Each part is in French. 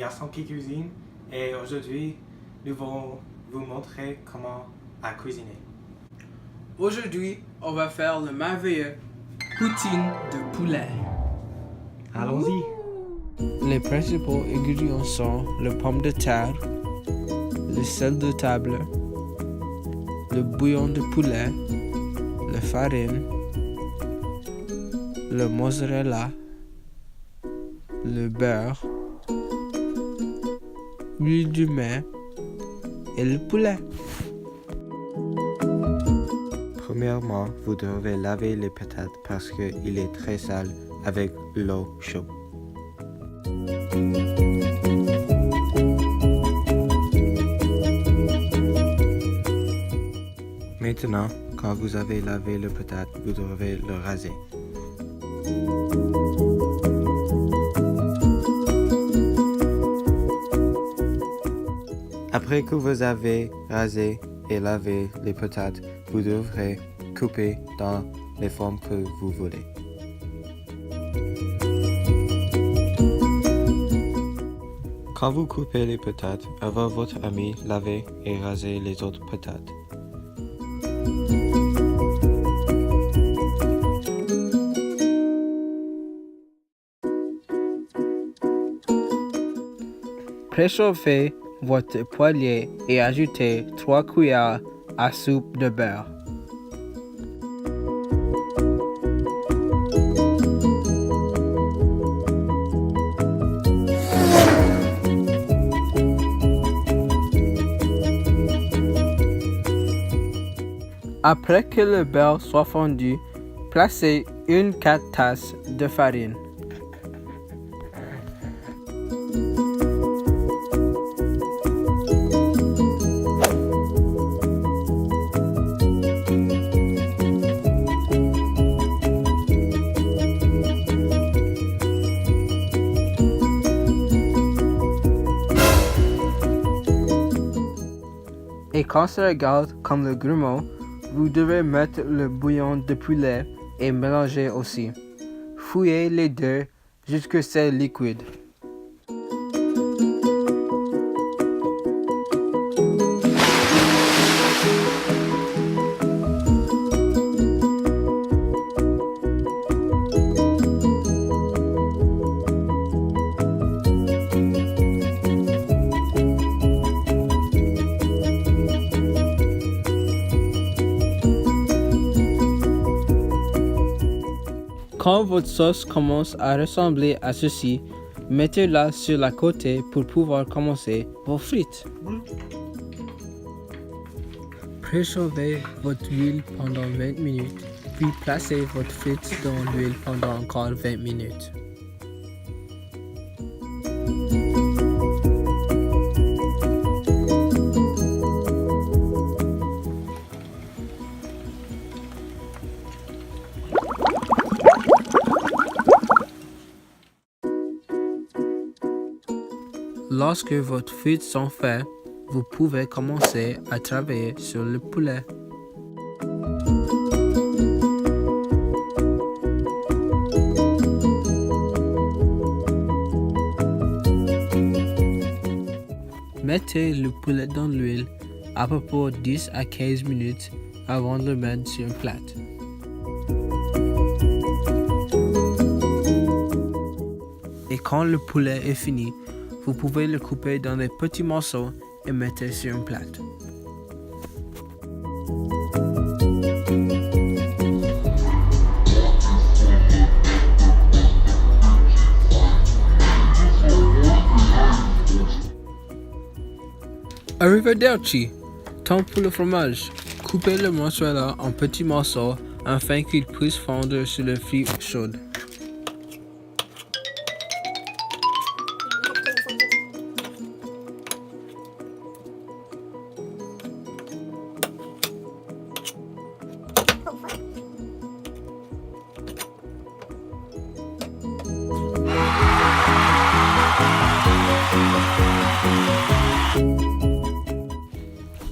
garçon qui cuisine et aujourd'hui, nous allons vous montrer comment à cuisiner. Aujourd'hui, on va faire le merveilleux poutine de poulet. Allons-y. Les principaux ingrédients sont le pomme de terre, le sel de table, le bouillon de poulet, la farine, le mozzarella, le beurre, l'huile du main et le poulet. Premièrement, vous devez laver les patates parce qu'il est très sale avec l'eau chaude. Maintenant, quand vous avez lavé le patate, vous devez le raser. Après que vous avez rasé et lavé les patates, vous devrez couper dans les formes que vous voulez. Quand vous coupez les patates, avant votre ami, lavez et rasez les autres patates. Préchauffez votre poêle et ajoutez 3 cuillères à soupe de beurre. Après que le beurre soit fondu, placez 4 tasses de farine. Et quand ça regarde comme le grumeau, vous devez mettre le bouillon de poulet et mélanger aussi. Fouillez les deux jusqu'à ce que c'est liquide. Quand votre sauce commence à ressembler à ceci, mettez-la sur la côté pour pouvoir commencer vos frites. Préchauffez votre huile pendant 20 minutes, puis placez votre frite dans l'huile pendant encore 20 minutes. Lorsque vos frites sont faites, vous pouvez commencer à travailler sur le poulet. Mettez le poulet dans l'huile à peu près 10 à 15 minutes avant de le mettre sur une plate. Et quand le poulet est fini, vous pouvez le couper dans des petits morceaux et mettre sur une plate. Arrivederci! Temps pour le fromage. Coupez le mozzarella en petits morceaux afin qu'il puisse fondre sur le frit chaud.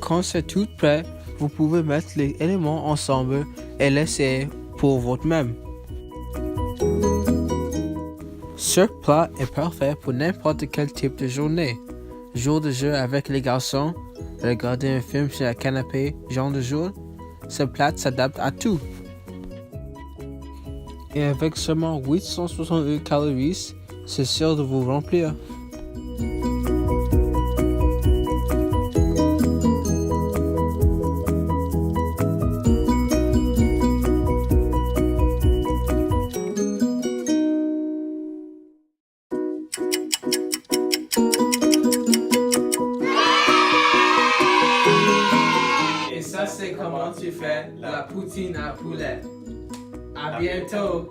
Quand c'est tout prêt, vous pouvez mettre les éléments ensemble et laisser pour votre même. Ce plat est parfait pour n'importe quel type de journée. Jour de jeu avec les garçons, regarder un film sur le canapé, genre de jour, ce plat s'adapte à tout. Et avec seulement 868 calories, c'est sûr de vous remplir. Et ça, c'est comment tu fais la poutine à poulet. À bientôt!